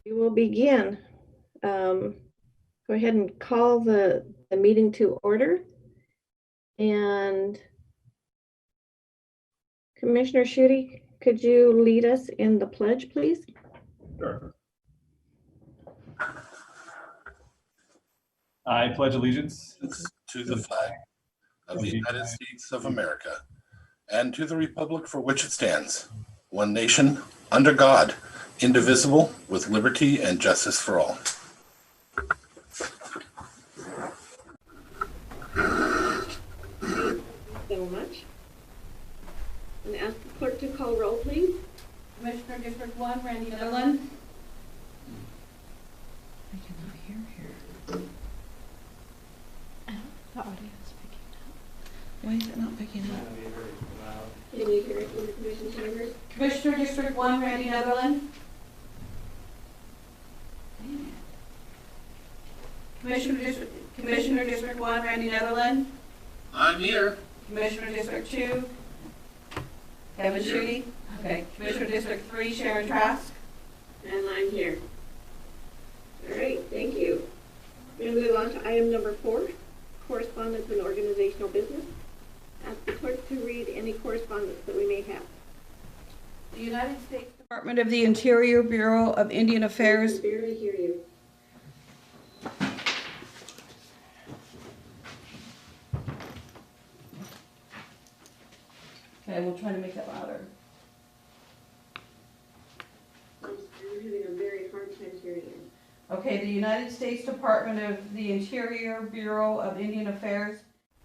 We will begin. Go ahead and call the meeting to order. And Commissioner Schutte, could you lead us in the pledge, please? Sure. I pledge allegiance to the flag of the United States of America and to the republic for which it stands, one nation, under God, indivisible, with liberty and justice for all. Thank you so much. And ask the clerk to call roll, please. Commissioner District 1, Randy Netherland. I cannot hear here. The audio is picking up. Why is it not picking up? Can you hear it in the commission chambers? Commissioner District 1, Randy Netherland. Commissioner District 1, Randy Netherland. I'm here. Commissioner District 2, Kevin Schutte. Okay. Commissioner District 3, Sharon Trask. And I'm here. All right, thank you. We're going to move on to item number 4, correspondence and organizational business. Ask the clerk to read any correspondence that we may have. The United States Department of the Interior, Bureau of Indian Affairs. I can barely hear you. Okay, we'll try to make it louder. I'm having a very hard time hearing you. Okay, the United States Department of the Interior, Bureau of Indian Affairs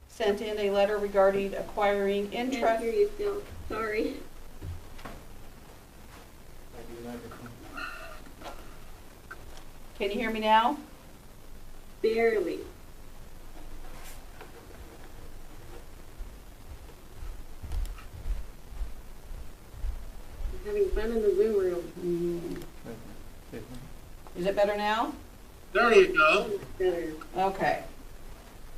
sent in a letter regarding acquiring Can't interest. hear you still. Sorry. Can you hear me now? Barely. I'm having fun in the Zoom room. Is it better now? There you go. Better. Okay.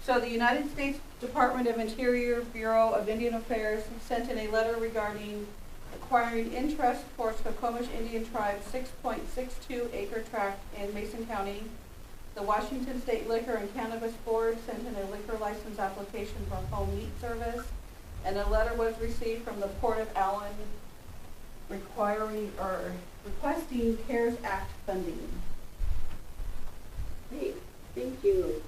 So the United States Department of Interior, Bureau of Indian Affairs sent in a letter regarding acquiring interest for Skokomish Indian Tribe's 6.62 acre tract in Mason County. The Washington State Liquor and Cannabis Board sent in a liquor license application for home meat service, and a letter was received from the Port of Allen requesting CARES Act funding. Great. Thank you.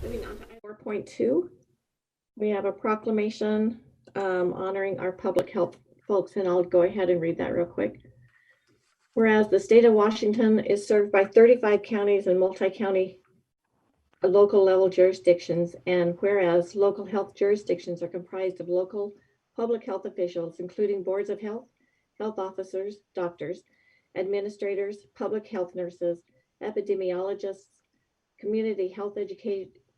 Moving on to item 4.2. We have a proclamation honoring our public health folks, and I'll go ahead and read that real quick. Whereas the state of Washington is served by 35 counties and multi-county local level jurisdictions, and whereas local health jurisdictions are comprised of local public health officials, including boards of health, health officers, doctors, administrators, public health nurses, epidemiologists, community health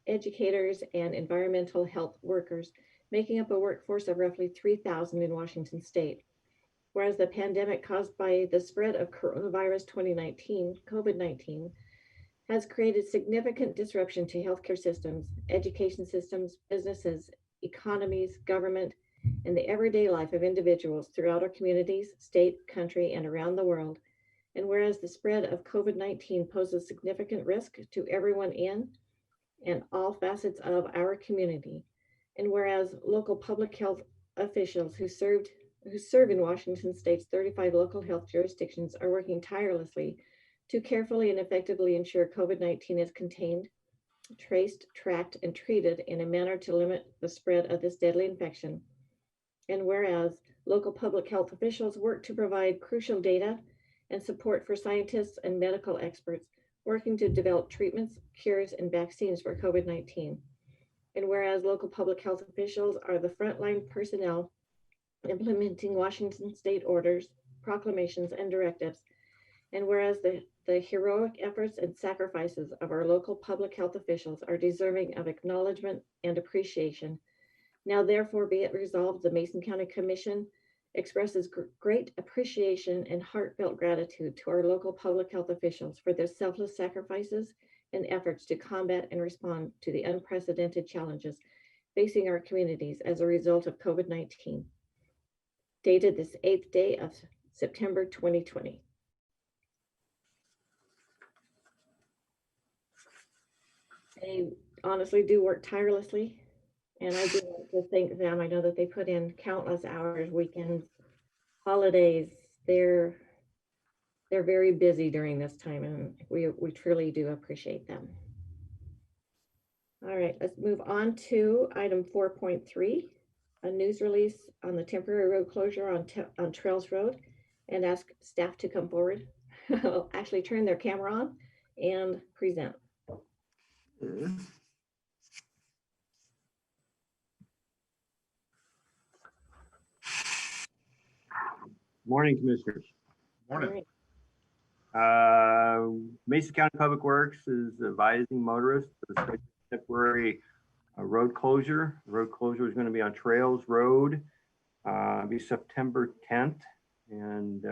educators, and environmental health workers, making up a workforce of roughly 3,000 in Washington state. Whereas the pandemic caused by the spread of coronavirus COVID-19, has created significant disruption to healthcare systems, education systems, businesses, economies, government, and the everyday life of individuals throughout our communities, state, country, and around the world. And whereas the spread of COVID-19 poses significant risk to everyone in and all facets of our community. And whereas local public health officials who serve in Washington state's 35 local health jurisdictions are working tirelessly to carefully and effectively ensure COVID-19 is contained, traced, tracked, and treated in a manner to limit the spread of this deadly infection. And whereas local public health officials work to provide crucial data and support for scientists and medical experts working to develop treatments, cures, and vaccines for COVID-19. And whereas local public health officials are the frontline personnel implementing Washington state orders, proclamations, and directives. And whereas the heroic efforts and sacrifices of our local public health officials are deserving of acknowledgement and appreciation. Now therefore be it resolved, the Mason County Commission expresses great appreciation and heartfelt gratitude to our local public health officials for their selfless sacrifices and efforts to combat and respond to the unprecedented challenges facing our communities as a result of COVID-19. Dated this 8th day of September 2020. They honestly do work tirelessly, and I do want to thank them. I know that they put in countless hours, weekends, holidays. They're very busy during this time, and we truly do appreciate them. All right, let's move on to item 4.3, a news release on the temporary road closure on Trails Road, and ask staff to come forward. Actually turn their camera on and present. Morning, Commissioners. Morning. Mason County Public Works is advising motorists of the temporary road closure. The road closure is going to be on Trails Road, be September 10th, and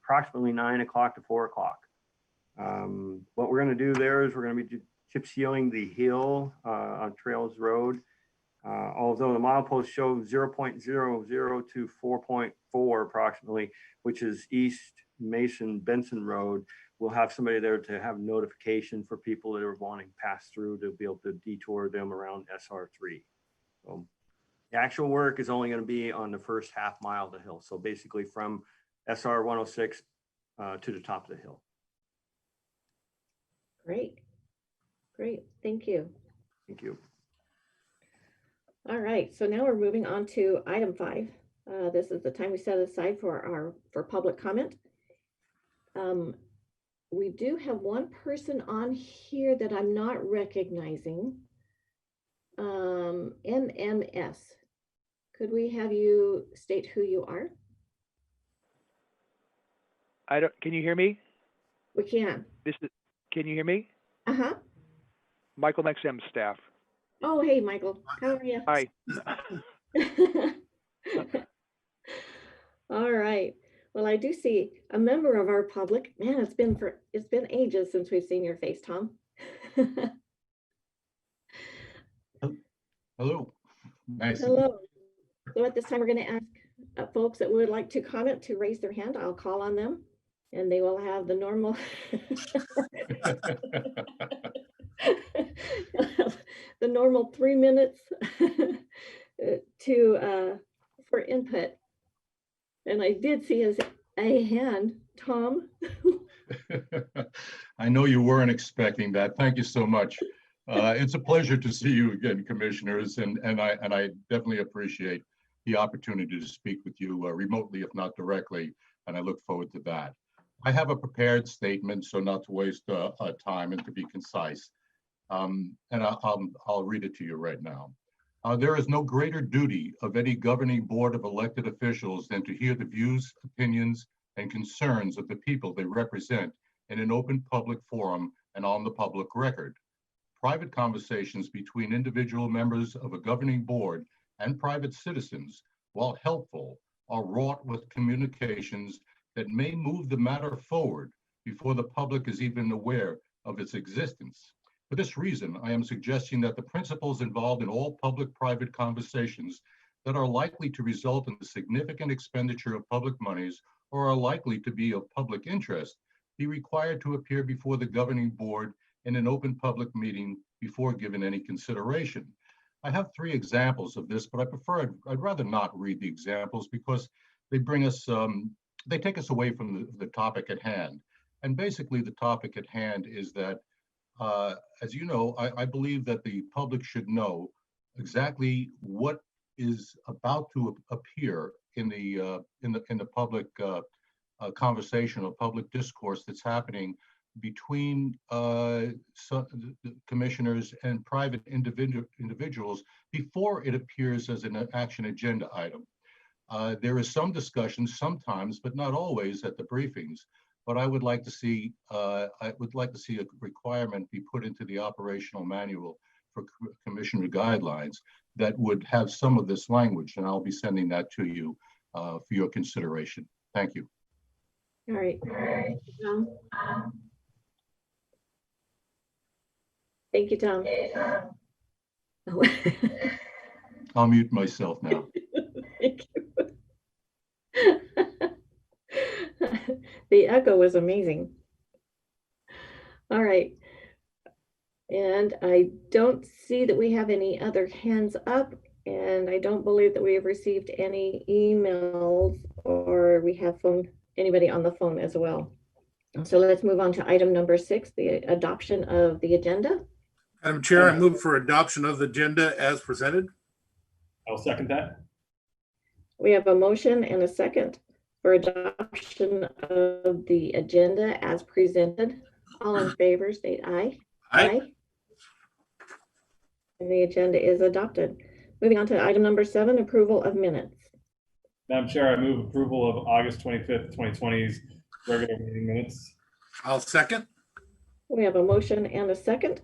approximately 9 o'clock to 4 o'clock. What we're going to do there is we're going to be chip sealing the hill on Trails Road. Although the mileposts show 0.00 to 4.4 approximately, which is East Mason Benson Road, we'll have somebody there to have notification for people that are wanting to pass through to be able to detour them around SR3. So the actual work is only going to be on the first half mile of the hill. So basically from SR 106 to the top of the hill. Great. Thank you. Thank you. All right, so now we're moving on to item 5. This is the time we set aside for public comment. We do have one person on here that I'm not recognizing. MMS. Could we have you state who you are? Can you hear me? We can. Can you hear me? Uh-huh. Michael XM staff. Oh, hey, Michael. How are you? Hi. All right. Well, I do see a member of our public. Man, it's been ages since we've seen your face, Tom. Hello. Nice. Hello. So at this time, we're going to ask folks that would like to comment to raise their hand. I'll call on them, and they will have the normal the normal 3 minutes for input. And I did see a hand, Tom. I know you weren't expecting that. Thank you so much. It's a pleasure to see you again, Commissioners, and I definitely appreciate the opportunity to speak with you remotely, if not directly, and I look forward to that. I have a prepared statement, so not to waste time and to be concise. And I'll read it to you right now. There is no greater duty of any governing board of elected officials than to hear the views, opinions, and concerns of the people they represent in an open public forum and on the public record. Private conversations between individual members of a governing board and private citizens, while helpful, are wrought with communications that may move the matter forward before the public is even aware of its existence. For this reason, I am suggesting that the principles involved in all public-private conversations that are likely to result in a significant expenditure of public monies or are likely to be of public interest be required to appear before the governing board in an open public meeting before given any consideration. I have 3 examples of this, but I'd rather not read the examples because they bring us, they take us away from the topic at hand. And basically the topic at hand is that, as you know, I believe that the public should know exactly what is about to appear in the public conversation or public discourse that's happening between commissioners and private individuals before it appears as an action agenda item. There is some discussion sometimes, but not always at the briefings. But I would like to see a requirement be put into the operational manual for commissioner guidelines that would have some of this language, and I'll be sending that to you for your consideration. Thank you. All right. Thank you, Tom. I'll mute myself now. Thank you. The echo was amazing. All right. And I don't see that we have any other hands up, and I don't believe that we have received any emails or we have anybody on the phone as well. So let's move on to item number 6, the adoption of the agenda. Madam Chair, I move for adoption of the agenda as presented. I'll second that. We have a motion and a second for adoption of the agenda as presented. All in favor, state aye. Aye. And the agenda is adopted. Moving on to item number 7, approval of minutes. Madam Chair, I move approval of August 25th, 2020's regular meeting minutes. I'll second. We have a motion and a second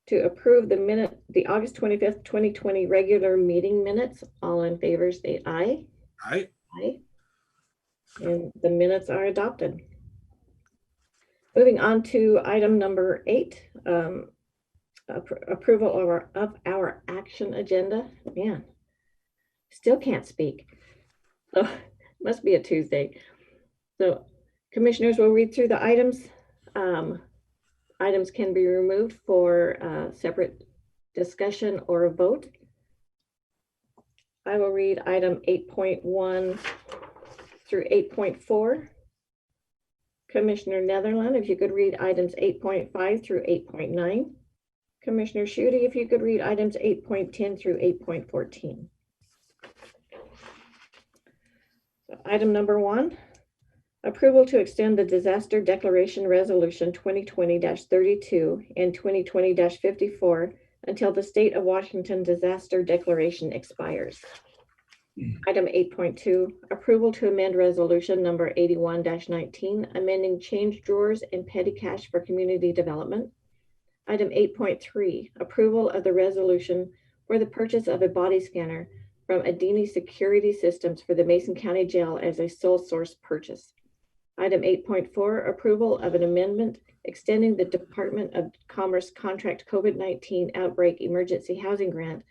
to approve the August 25th, 2020 regular meeting minutes. All in favor, state aye. Aye. Aye. And the minutes are adopted. Moving on to item number 8, approval of our action agenda. Man, still can't speak. So must be a Tuesday. So commissioners will read through the items. Items can be removed for separate discussion or a vote. I will read item 8.1 through 8.4. Commissioner Netherland, if you could read items 8.5 through 8.9. Commissioner Schutte, if you could read items 8.10 through 8.14. So item number 1, approval to extend the Disaster Declaration Resolution 2020-32 and 2020-54 until the State of Washington Disaster Declaration expires. Item 8.2, approval to amend resolution number 81-19, amending change drawers and petty cash for community development. Item 8.3, approval of the resolution for the purchase of a body scanner from Adini Security Systems for the Mason County Jail as a sole source purchase. Item 8.4, approval of an amendment extending the Department of Commerce contract COVID-19 outbreak emergency housing grant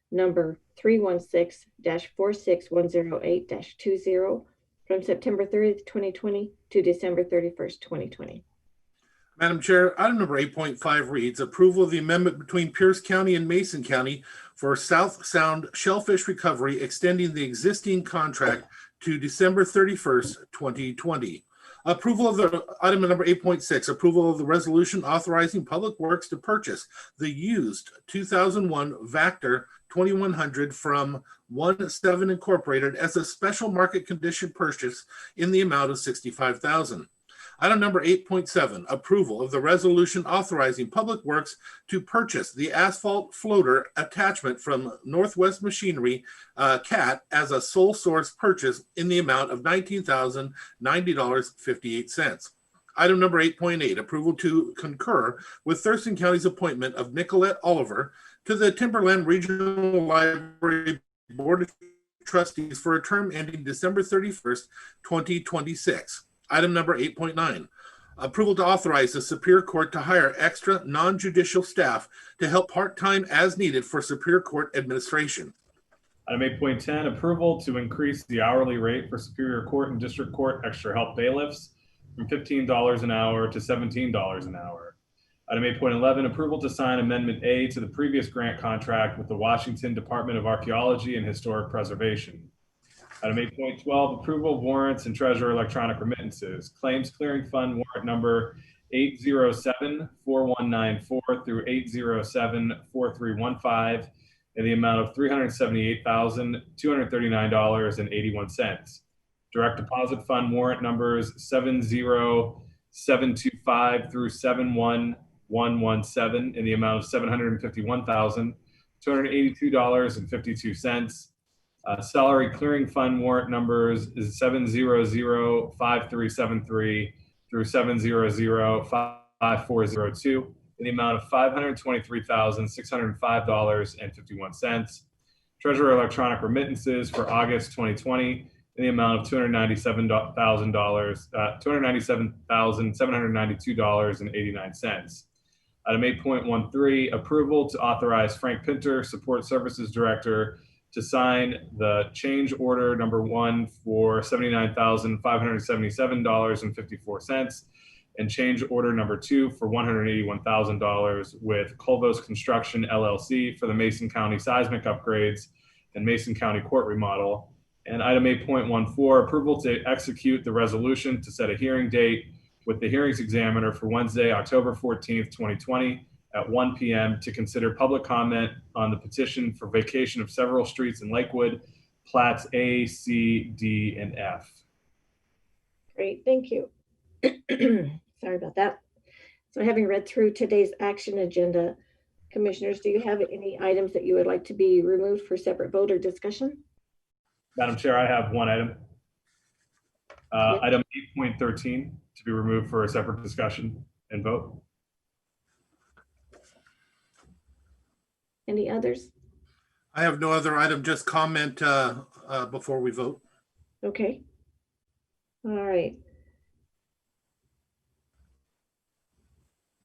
number 316-46108-20 from September 30th, 2020 to December 31st, 2020. Madam Chair, item number 8.5 reads approval of the amendment between Pierce County and Mason County for South Sound shellfish recovery, extending the existing contract to December 31st, 2020. Approval of the item number 8.6, approval of the resolution authorizing Public Works to purchase the used 2001 Vactor 2100 from 17 Incorporated as a special market condition purchase in the amount of $65,000. Item number 8.7, approval of the resolution authorizing Public Works to purchase the asphalt floater attachment from Northwest Machinery, CAT, as a sole source purchase in the amount of $19,090.58. Item number 8.8, approval to concur with Thurston County's appointment of Nicolette Oliver to the Timberland Regional Library Board of Trustees for a term ending December 31st, 2026. Item number 8.9, approval to authorize the Superior Court to hire extra non-judicial staff to help part-time as needed for Superior Court administration. Item 8.10, approval to increase the hourly rate for Superior Court and District Court extra help bailiffs from $15 an hour to $17 an hour. Item 8.11, approval to sign Amendment A to the previous grant contract with the Washington Department of Archaeology and Historic Preservation. Item 8.12, approval of warrants and treasurer electronic remittances. Claims Clearing Fund warrant number 807-4194 through 807-4315 in the amount of $378,239.81. Direct deposit fund warrant numbers 70725 through 71117 in the amount of $751,282.52. Salary Clearing Fund warrant numbers is 7005373 through 7005402 in the amount of $523,605.51. Treasurer electronic remittances for August 2020 in the amount of $297,792.89. Item 8.13, approval to authorize Frank Pinter, Support Services Director, to sign the change order number 1 for $79,577.54 and change order number 2 for $181,000 with Colvos Construction LLC for the Mason County seismic upgrades and Mason County court remodel. And item 8.14, approval to execute the resolution to set a hearing date with the hearings examiner for Wednesday, October 14th, 2020 at 1 p.m. to consider public comment on the petition for vacation of several streets in Lakewood, plats A, C, D, and F. Great, thank you. Sorry about that. So having read through today's action agenda, commissioners, do you have any items that you would like to be removed for separate vote or discussion? Madam Chair, I have one item. Yes. Item 8.13 to be removed for a separate discussion and vote. Any others? I have no other item, just comment before we vote. Okay. All right.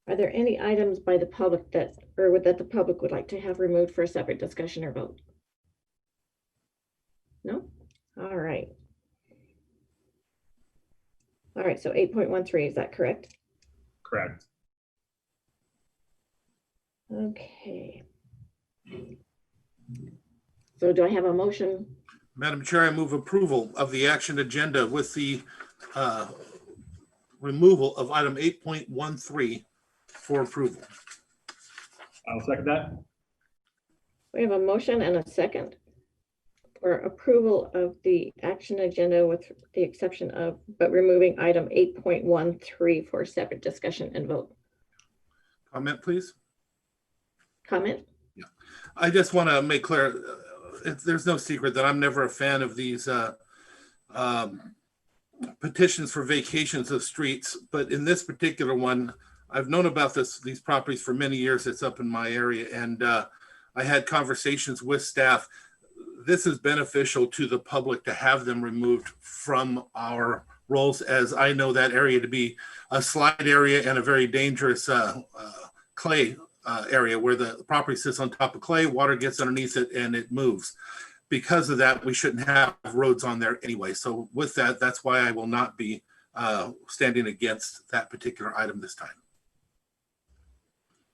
Are there any items by the public that the public would like to have removed for a separate discussion or vote? No? All right. All right, so 8.13, is that correct? Correct. Okay. So do I have a motion? Madam Chair, I move approval of the action agenda with the removal of item 8.13 for approval. I'll second that. We have a motion and a second for approval of the action agenda with the exception of, but removing item 8.13 for separate discussion and vote. Comment, please. Comment? Yeah, I just want to make clear, there's no secret that I'm never a fan of these petitions for vacations of streets, but in this particular one, I've known about these properties for many years. It's up in my area, and I had conversations with staff. This is beneficial to the public to have them removed from our rolls, as I know that area to be a slide area and a very dangerous clay area where the property sits on top of clay, water gets underneath it, and it moves. Because of that, we shouldn't have roads on there anyway. So with that, that's why I will not be standing against that particular item this time.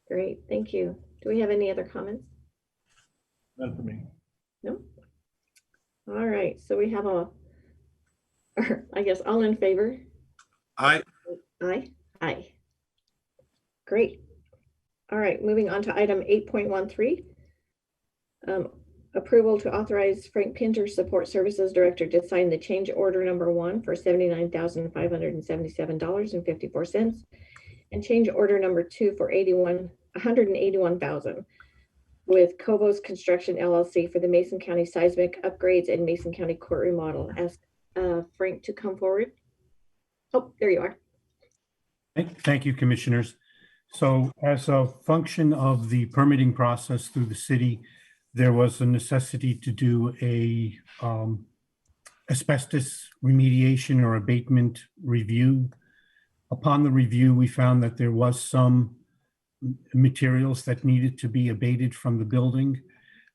Great, thank you. Do we have any other comments? None for me. No? All right, so we have I guess all in favor? Aye. Aye. Aye. Great. All right, moving on to item 8.13. Approval to authorize Frank Pinter, Support Services Director, to sign the change order number 1 for $79,577.54 and change order number 2 for $181,000 with Colvos Construction LLC for the Mason County seismic upgrades and Mason County court remodel. Ask Frank to come forward. Oh, there you are. Thank you, Commissioners. So as a function of the permitting process through the city, there was a necessity to do a asbestos remediation or abatement review. Upon the review, we found that there was some materials that needed to be abated from the building.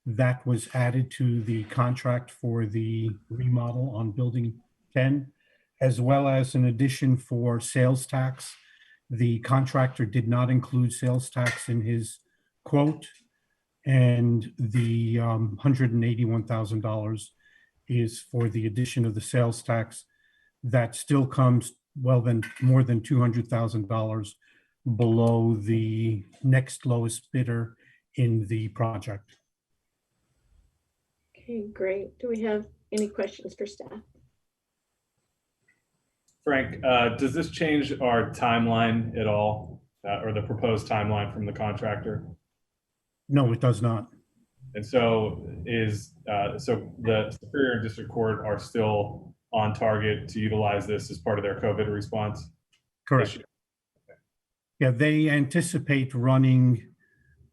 That was added to the contract for the remodel on Building 10, as well as an addition for sales tax. The contractor did not include sales tax in his quote, and the $181,000 is for the addition of the sales tax. That still comes more than $200,000 below the next lowest bidder in the project. Okay, great. Do we have any questions for staff? Frank, does this change our timeline at all, or the proposed timeline from the contractor? No, it does not. And so so the Superior and District Court are still on target to utilize this as part of their COVID response? Correct. Yeah, they anticipate running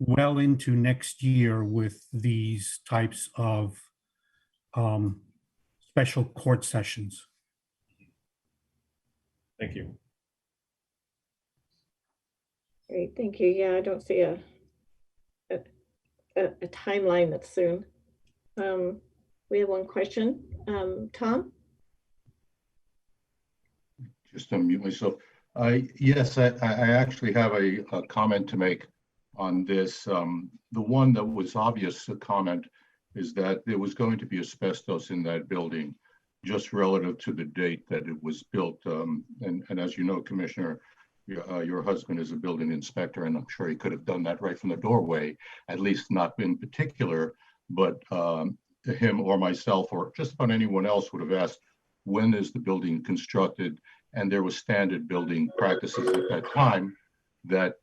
well into next year with these types of special court sessions. Thank you. Great, thank you. Yeah, I don't see a timeline that's soon. We have one question. Tom? Just unmute myself. Yes, I actually have a comment to make on this. The one that was obvious comment is that there was going to be asbestos in that building, just relative to the date that it was built. And as you know, Commissioner, your husband is a building inspector, and I'm sure he could have done that right from the doorway, at least not in particular, but him or myself or just about anyone else would have asked, when is the building constructed? And there was standard building practices at that time that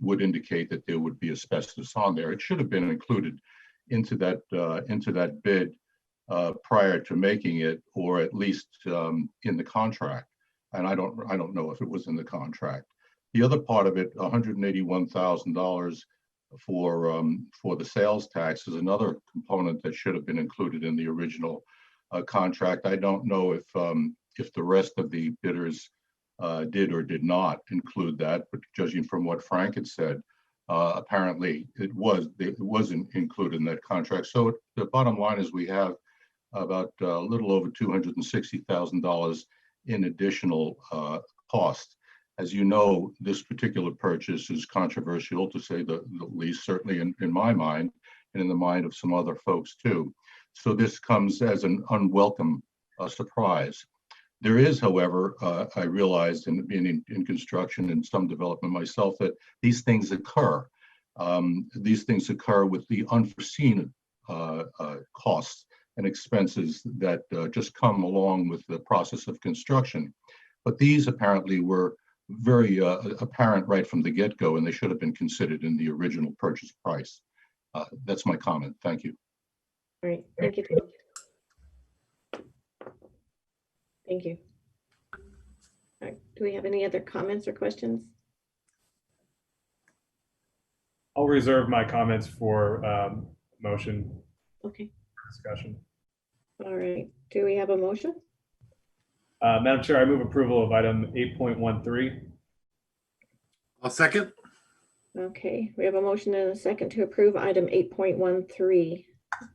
would indicate that there would be asbestos on there. It should have been included into that bid prior to making it, or at least in the contract. And I don't know if it was in the contract. The other part of it, $181,000 for the sales tax, is another component that should have been included in the original contract. I don't know if the rest of the bidders did or did not include that, but judging from what Frank had said, apparently it wasn't included in that contract. So the bottom line is we have about a little over $260,000 in additional cost. As you know, this particular purchase is controversial, to say the least, certainly in my mind and in the mind of some other folks too. So this comes as an unwelcome surprise. There is, however, I realized in being in construction and some development myself, that these things occur. These things occur with the unforeseen costs and expenses that just come along with the process of construction. But these apparently were very apparent right from the get-go, and they should have been considered in the original purchase price. That's my comment. Thank you. All right, thank you. Thank you. All right, do we have any other comments or questions? I'll reserve my comments for motion Okay, discussion. all right. Do we have a motion? Madam Chair, I move approval of item 8.13. I'll second. Okay, we have a motion and a second to approve item 8.13.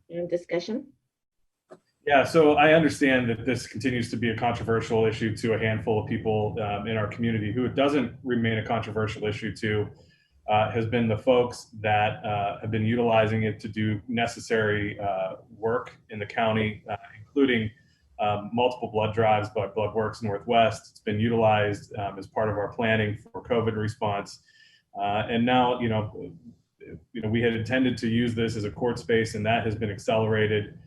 And discussion? Yeah, so I understand that this continues to be a controversial issue to a handful of people in our community. Who it doesn't remain a controversial issue to has been the folks that have been utilizing it to do necessary work in the county, including multiple blood drives by Blood Works Northwest. It's been utilized as part of our planning for COVID response. And now, we had intended to use this as a court space, and that has been accelerated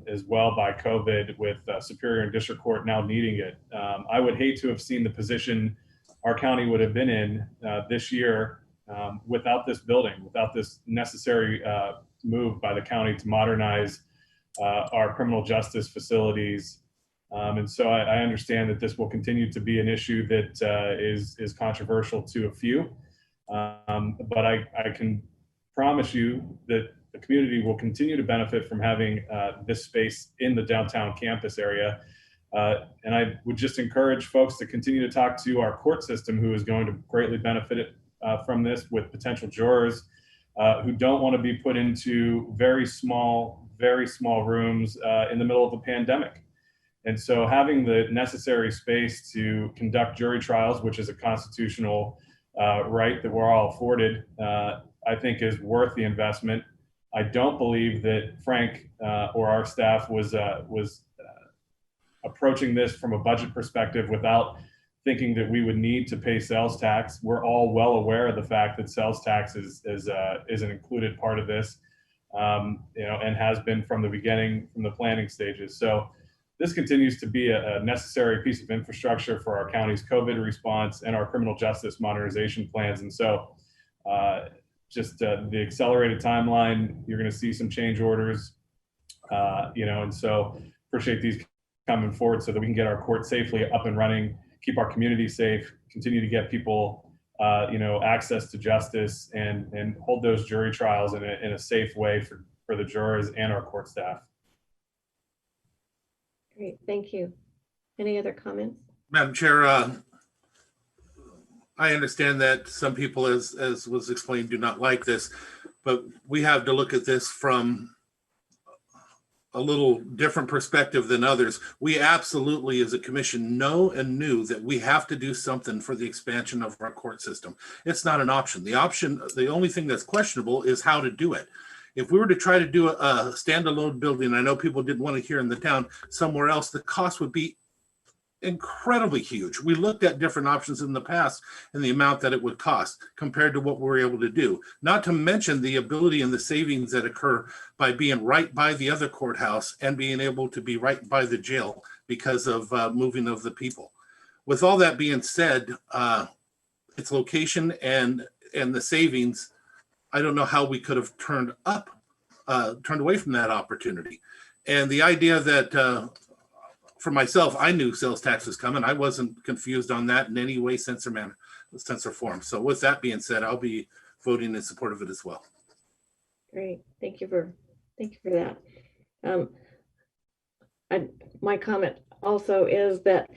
as well by COVID, with Superior and District Court now needing it. I would hate to have seen the position our county would have been in this year without this building, without this necessary move by the county to modernize our criminal justice facilities. And so I understand that this will continue to be an issue that is controversial to a few. But I can promise you that the community will continue to benefit from having this space in the downtown campus area. And I would just encourage folks to continue to talk to our court system, who is going to greatly benefit from this, with potential jurors who don't want to be put into very small rooms in the middle of a pandemic. And so having the necessary space to conduct jury trials, which is a constitutional right that we're all afforded, I think is worth the investment. I don't believe that Frank or our staff was approaching this from a budget perspective without thinking that we would need to pay sales tax. We're all well aware of the fact that sales tax is an included part of this, and has been from the beginning, from the planning stages. So this continues to be a necessary piece of infrastructure for our county's COVID response and our criminal justice modernization plans. And so just the accelerated timeline, you're going to see some change orders, and so appreciate these coming forward so that we can get our court safely up and running, keep our community safe, continue to get people, access to justice, and hold those jury trials in a safe way for the jurors and our court staff. Great, thank you. Any other comments? Madam Chair, I understand that some people, as was explained, do not like this, but we have to look at this from a little different perspective than others. We absolutely, as a commission, know and knew that we have to do something for the expansion of our court system. It's not an option. The only thing that's questionable is how to do it. If we were to try to do a standalone building, I know people didn't want to hear in the town somewhere else, the cost would be incredibly huge. We looked at different options in the past and the amount that it would cost compared to what we're able to do. Not to mention the ability and the savings that occur by being right by the other courthouse and being able to be right by the jail because of moving of the people. With all that being said, its location and the savings, I don't know how we could have turned away from that opportunity. And the idea that for myself, I knew sales tax was coming. I wasn't confused on that in any way, sense or form. So with that being said, I'll be voting in support of it as well. Great, thank you for that. My comment also is that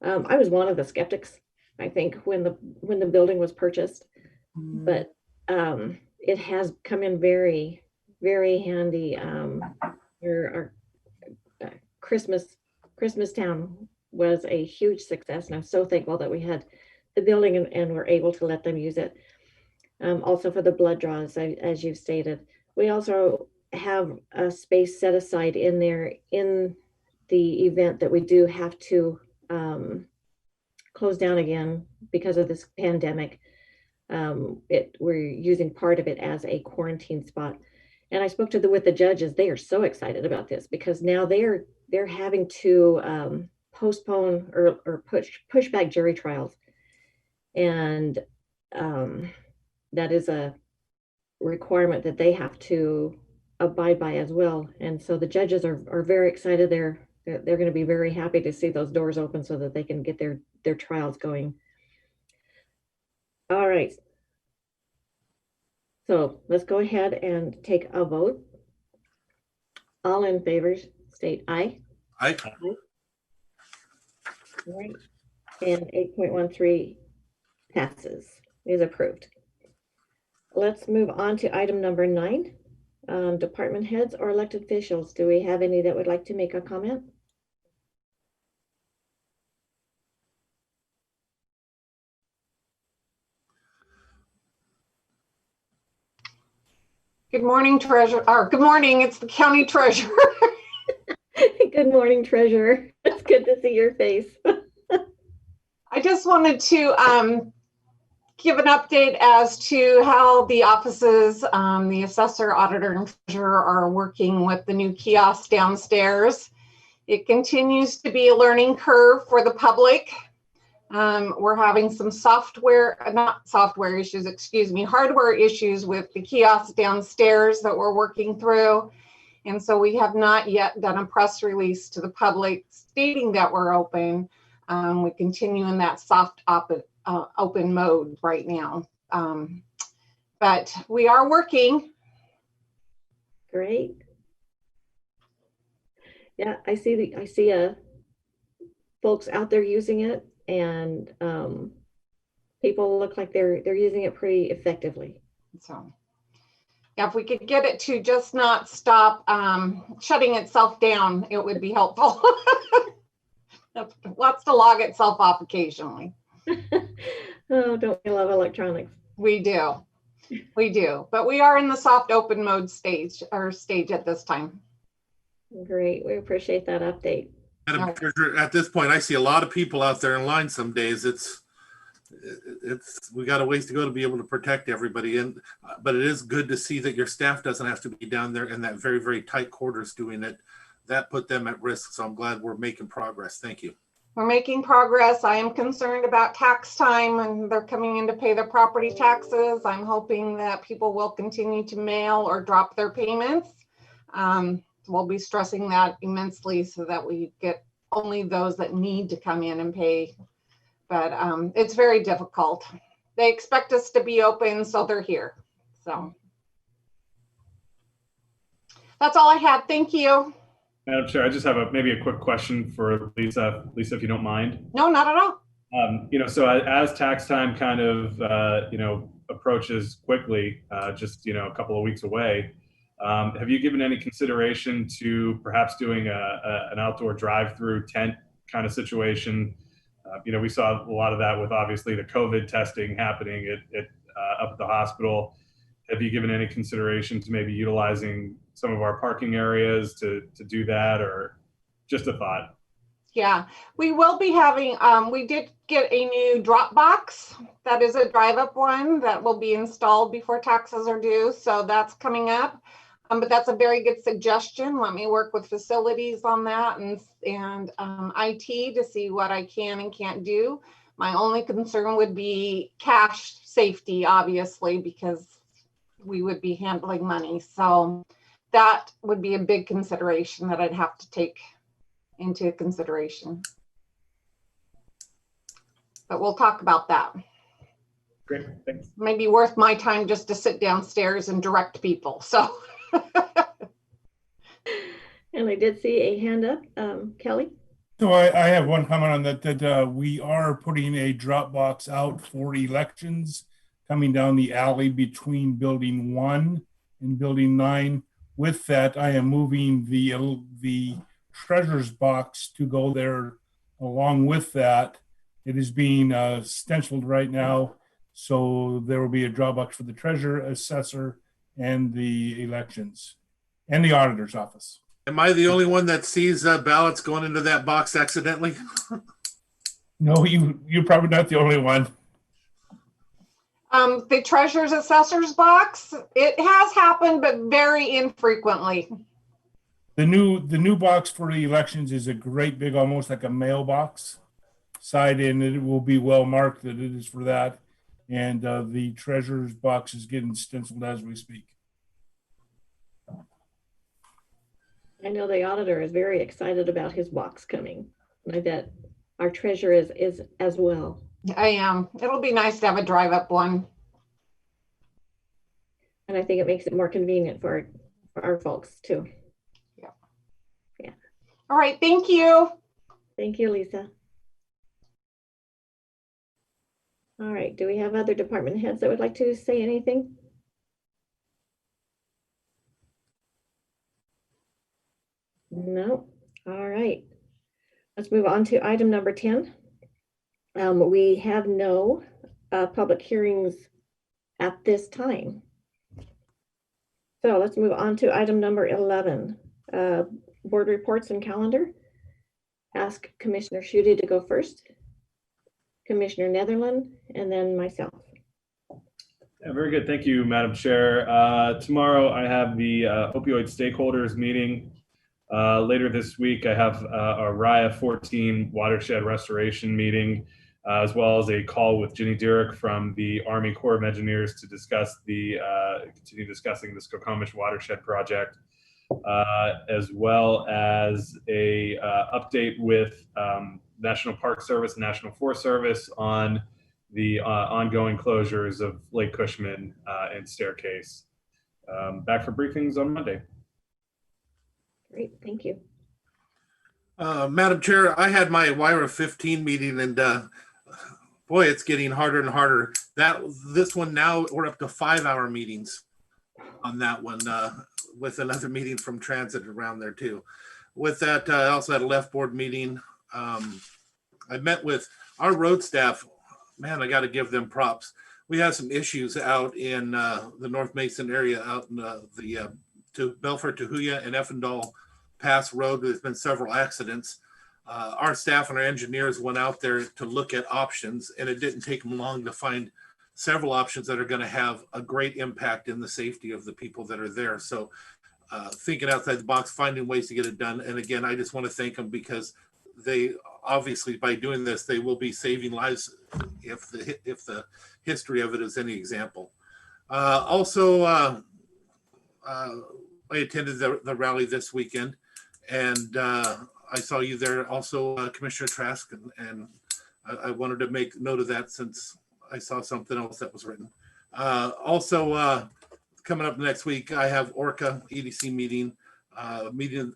I was one of the skeptics, I think, when the building was purchased, but it has come in very, very handy. Our Christmas Town was a huge success, and I'm so thankful that we had the building and were able to let them use it. Also for the blood draws, as you've stated. We also have a space set aside in there in the event that we do have to close down again because of this pandemic. We're using part of it as a quarantine spot. And I spoke with the judges. They are so excited about this because now they're having to postpone or push back jury trials. And that is a requirement that they have to abide by as well. And so the judges are very excited. They're going to be very happy to see those doors open so that they can get their trials going. All right. So let's go ahead and take a vote. All in favor, state aye. Aye. All right. And 8.13 passes, is approved. Let's move on to item number 9. Department heads or elected officials. Do we have any that would like to make a comment? Good morning, Treasurer. Or good morning, it's the County Treasurer. Good morning, Treasurer. It's good to see your face. I just wanted to give an update as to how the offices, the assessor, auditor, and treasurer are working with the new kiosk downstairs. It continues to be a learning curve for the public. We're having some hardware issues with the kiosk downstairs that we're working through. And so we have not yet done a press release to the public stating that we're open. We continue in that soft open mode right now. But we are working. Great. Yeah, I see folks out there using it, and people look like they're using it pretty effectively. So yeah, if we could get it to just not stop shutting itself down, it would be helpful. It wants to log itself off occasionally. Oh, don't we love electronics? We do. But we are in the soft open mode stage at this time. Great, we appreciate that update. Madam Treasurer, at this point, I see a lot of people out there in line some days. We got a ways to go to be able to protect everybody. But it is good to see that your staff doesn't have to be down there in that very, very tight quarters doing it. That put them at risk. So I'm glad we're making progress. Thank you. We're making progress. I am concerned about tax time, and they're coming in to pay their property taxes. I'm hoping that people will continue to mail or drop their payments. We'll be stressing that immensely so that we get only those that need to come in and pay. But it's very difficult. They expect us to be open, so they're here. So that's all I have. Thank you. Madam Chair, I just have maybe a quick question for Lisa. Lisa, if you don't mind. No, not at all. So as tax time kind of, approaches quickly, just, a couple of weeks away, Have you given any consideration to perhaps doing an outdoor drive-through tent kind of situation? We saw a lot of that with obviously the COVID testing happening up at the hospital. Have you given any consideration to maybe utilizing some of our parking areas to do that, or just a thought? Yeah, we will be having, we did get a new drop box. That is a drive-up one that will be installed before taxes are due. So that's coming up. But that's a very good suggestion. Let me work with facilities on that and IT to see what I can and can't do. My only concern would be cash safety, obviously, because we would be handling money. So that would be a big consideration that I'd have to take into consideration. But we'll talk about that. Great, thanks. Maybe worth my time just to sit downstairs and direct people. So. And I did see a hand up, Kelly. So I have one comment on that we are putting a drop box out for elections coming down the alley between building 1 and building 9. With that, I am moving the treasurer's box to go there along with that. It is being stenciled right now, so there will be a drop box for the treasurer, assessor, and the elections and the auditor's office. Am I the only one that sees ballots going into that box accidentally? No, you're probably not the only one. The treasurer's assessor's box, it has happened, but very infrequently. The new box for the elections is a great big, almost like a mailbox side, and it will be well marked that it is for that. And the treasurer's box is getting stenciled as we speak. I know the auditor is very excited about his box coming. I bet our treasurer is as well. I am. It'll be nice to have a drive-up one. And I think it makes it more convenient for our folks too. Yeah. All right. Thank you. Thank you, Lisa. All right. Do we have other department heads that would like to say anything? No. All right. Let's move on to item number 10. We have no public hearings at this time. So let's move on to item number 11, board reports and calendar. Ask Commissioner Schutte to go first, Commissioner Netherland, and then myself. Yeah, very good. Thank you, Madam Chair. Tomorrow I have the opioid stakeholders meeting. Later this week, I have a RIA 14 watershed restoration meeting, as well as a call with Ginny Durick from the Army Corps of Engineers to discuss continue discussing the Skokomish watershed project, as well as a update with National Park Service and National Forest Service on the ongoing closures of Lake Cushman and Staircase. Back for briefings on Monday. Great, thank you. Madam Chair, I had my WIRA 15 meeting, and boy, it's getting harder and harder. This one now, we're up to 5-hour meetings on that one, with another meeting from transit around there too. With that, I also had a left board meeting. I met with our road staff. Man, I got to give them props. We have some issues out in the North Mason area, out in to Belfort, Tahuya, and Effendall Pass Road. There's been several accidents. Our staff and our engineers went out there to look at options, and it didn't take them long to find several options that are going to have a great impact in the safety of the people that are there. So thinking outside the box, finding ways to get it done. And again, I just want to thank them, because they obviously, by doing this, they will be saving lives if the history of it is any example. I attended the rally this weekend, and I saw you there also, Commissioner Trask, and I wanted to make note of that since I saw something else that was written. Coming up next week, I have ORCA EDC meeting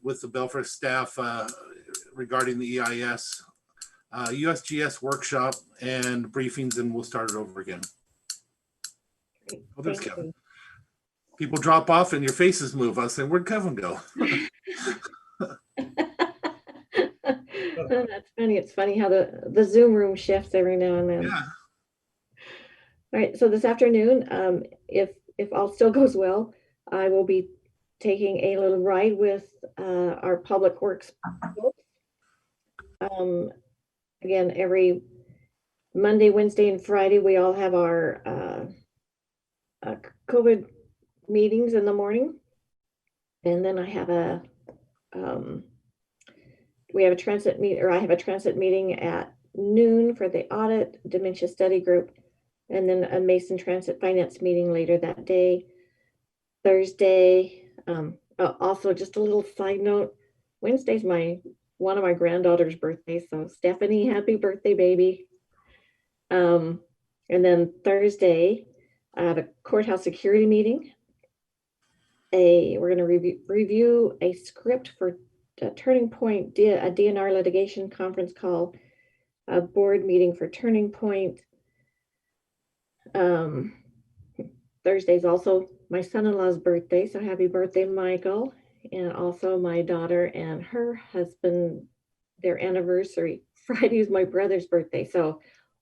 with the Belfast staff regarding the EIS, USGS workshop, and briefings, and we'll start it over again. Great. Well, there's Thank Kevin. you. people drop off and your faces move. I say, where'd Kevin go? Oh, that's funny. It's funny how the Zoom room shifts every now and then. Yeah. All right, so this afternoon, if all still goes well, I will be taking a little ride with our Public Works folks. Again, every Monday, Wednesday, and Friday, we all have our COVID meetings in the morning. And then I have we have a transit meet, or I have a transit meeting at noon for the audit dementia study group, and then a Mason Transit Finance meeting later that day. Thursday, also just a little side note, Wednesday's one of my granddaughter's birthdays, so Stephanie, happy birthday, baby. And then Thursday, I have a courthouse security meeting. We're going to review a script for Turning Point, a DNR litigation conference call, a board meeting for Turning Point. Thursday's also my son-in-law's birthday, so happy birthday, Michael. And also my daughter and her husband, their anniversary. Friday is my brother's birthday, so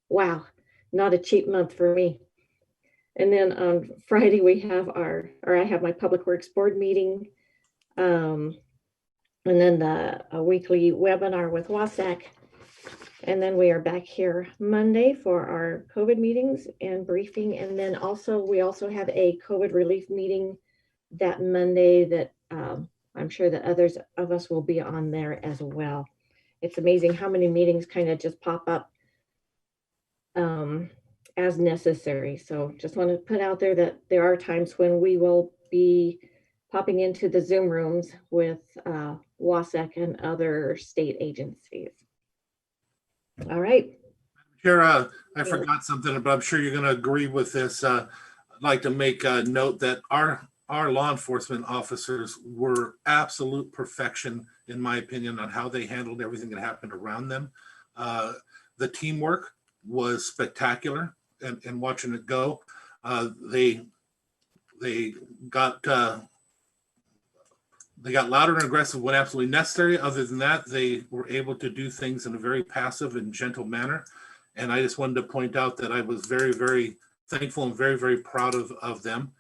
wow, not a cheap month for me. And then on Friday we have I have my Public Works board meeting, and then a weekly webinar with WASAC. And then we are back here Monday for our COVID meetings and briefing. And then we also have a COVID relief meeting that Monday that I'm sure that others of us will be on there as well. It's amazing how many meetings kind of just pop up as necessary. So just want to put out there that there are times when we will be popping into the Zoom rooms with WASAC and other state agencies. All right. Chair, I forgot something, but I'm sure you're going to agree with this. I'd like to make a note that our law enforcement officers were absolute perfection, in my opinion, on how they handled everything that happened around them. The teamwork was spectacular, and watching it go. They got louder and aggressive when absolutely necessary. Other than that, they were able to do things in a very passive and gentle manner. And I just wanted to point out that I was very, very thankful and very, very proud of them.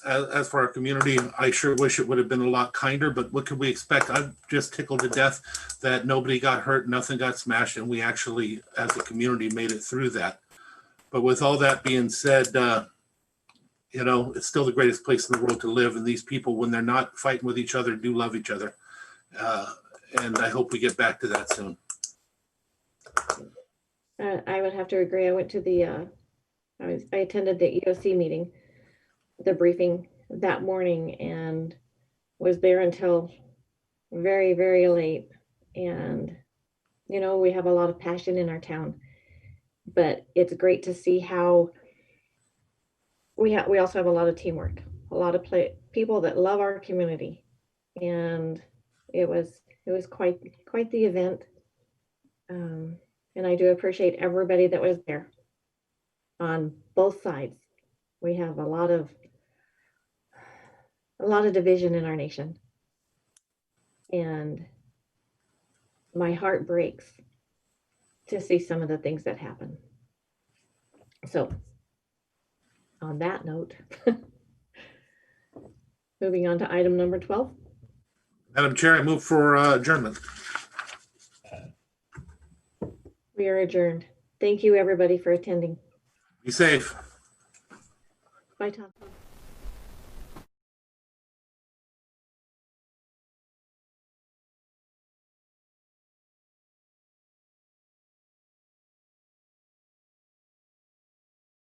As for our community, I sure wish it would have been a lot kinder, but what could we expect? I'm just tickled to death that nobody got hurt, nothing got smashed, and we actually, as a community, made it through that. But with all that being said, it's still the greatest place in the world to live. And these people, when they're not fighting with each other, do love each other. And I hope we get back to that soon. I would have to agree. I went to I attended the EOC meeting, the briefing that morning, and was there until very, very late. And, we have a lot of passion in our town, but it's great to see how we also have a lot of teamwork, a lot of people that love our community. And it was quite the event. And I do appreciate everybody that was there on both sides. We have a lot of division in our nation. And my heart breaks to see some of the things that happen. So on that note, moving on to item number 12. Madam Chair, I move for adjournment. We are adjourned. Thank you, everybody, for attending. Be safe. Bye, Tom.